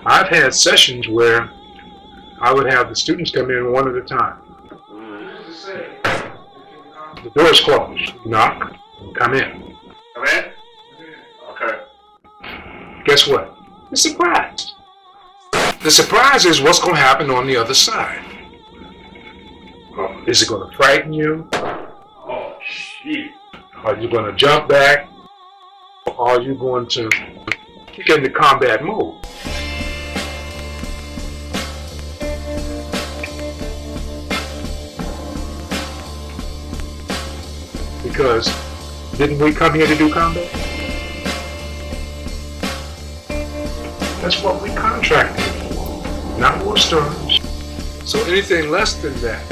I've had sessions where I would have the students come in one at a time. The door's closed. Knock, come in. Come in? Okay. Guess what? The surprise. The surprise is what's going to happen on the other side. Is it going to frighten you? Oh, shit. Are you going to jump back? Or are you going to kick into combat mode? Because didn't we come here to do combat? That's what we contracted for, not war stories. So anything less than that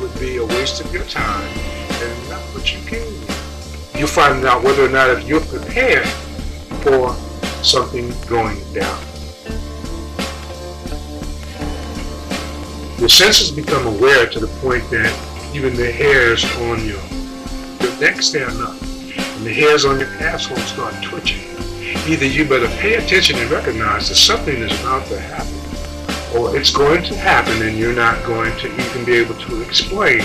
would be a waste of your time and not what you came here. You'll find out whether or not if you're prepared for something going down. Your senses become aware to the point that even the hairs on your neck stand up and the hairs on your asshole start twitching. Either you better pay attention and recognize that something is about to happen, or it's going to happen and you're not going to even be able to explain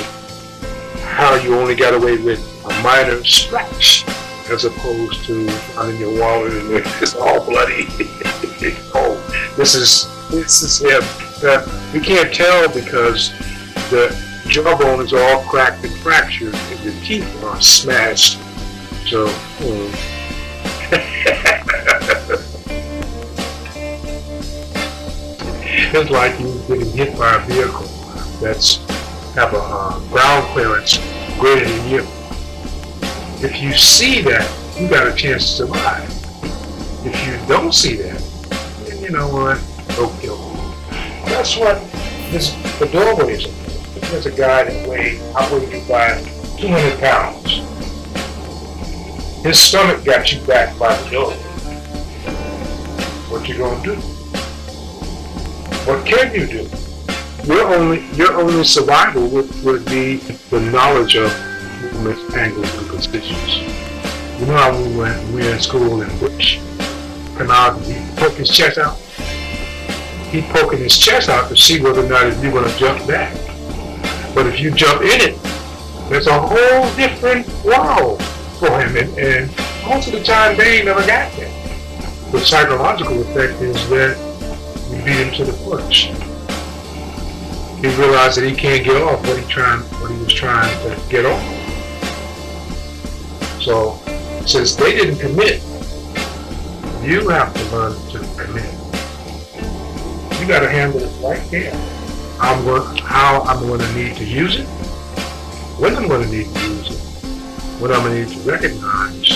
how you only got away with a minor scratch as opposed to finding your wallet and it's all bloody. Oh, this is him. We can't tell because the jawbone is all cracked and fractured and the teeth are smashed. So, it's like you getting hit by a vehicle that's have a ground clearance greater than you. If you see that, you got a chance to survive. If you don't see that, then you know what? Go kill him. That's what the doorway is. There's a guy that outweighed by 200 pounds. His stomach got you back by the door. What you gonna do? What can you do? Your only survival would be the knowledge of movements, angles, and positions. You know how we were in school and Bush come out and he poke his chest out? He's poking his chest out to see whether or not if you're gonna jump back. But if you jump in it, there's a whole different world for him, and most of the time they ain't never got there. The psychological effect is that you beat him to the punch. He realized that he can't get off what he was trying to get off. So, since they didn't commit, you have to learn to commit. You got to handle it right there. How I'm going to need to use it, when I'm going to need to use it, when I'm going to need to recognize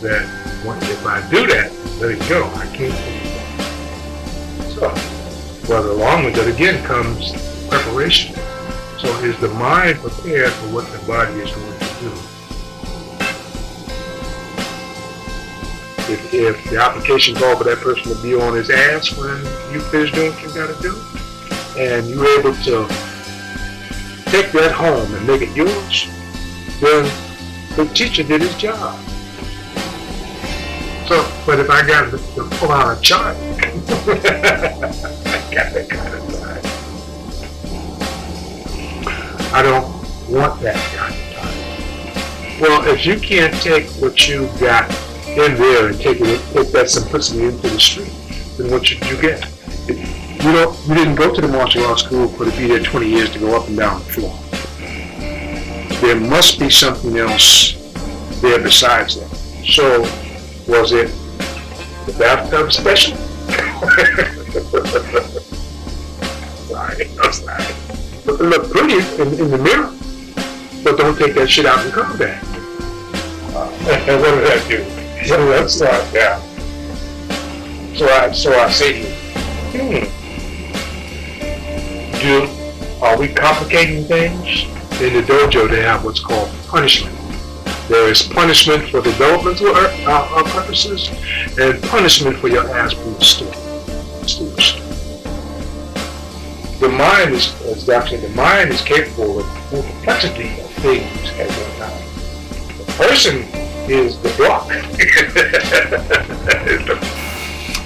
that if I do that, let it go. I can't do that. So, well, along with that again comes preparation. So is the mind prepared for what the body is going to do? If the application called for that person to be on his ass when you finish doing what you got to do, and you're able to take that home and make it yours, then the teacher did his job. So, but if I got to pull out a chart, I got that kind of time. I don't want that kind of time. Well, if you can't take what you got in there and take that simplicity into the street, then what should you get? You didn't go to the martial arts school to be there 20 years to go up and down the floor. There must be something else there besides that. So, was it the bathtub special? I'm sorry. Look pretty in the mirror, but don't take that shit out in combat. And what did that do? Let's start down. So I say to you, are we complicating things? In the dojo, they have what's called punishment. There is punishment for developmental purposes and punishment for your ass-boot students. The mind is capable of a complexity of things at one time. The person is the block.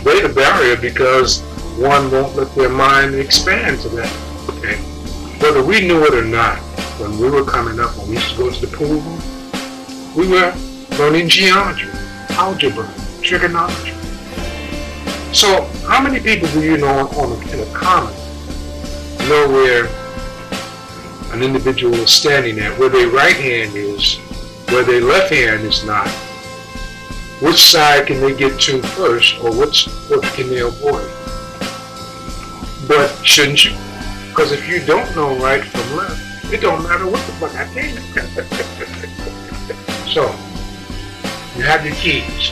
They're the barrier because one won't let their mind expand to that. Okay? Whether we knew it or not, when we were coming up, when we used to go to the pool room, we were learning geometry, algebra, trigonometry. So how many people do you know in a common know where an individual is standing at, where their right hand is, where their left hand is not? Which side can they get to first, or what can they avoid? But shouldn't you? Because if you don't know right from left, it don't matter what the fuck I tell you. So, you have your keys.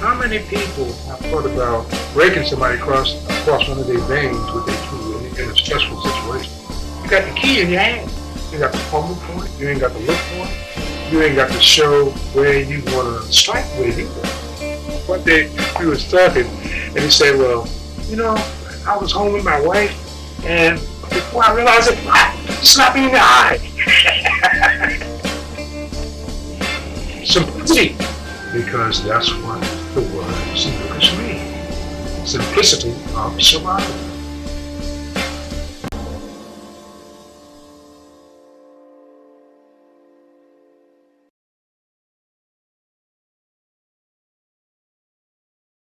How many people have thought about breaking somebody across one of their veins with their key in a stressful situation? You got the key in your hand. You got to fumble for it. You ain't got to look for it. You ain't got to show where you want to strike with either. One day we was talking, and he said, well, you know, I was home with my wife, and before I realized it, slapped me in the eye. Simplicity, because that's what the word simplicity means. Simplicity of survival.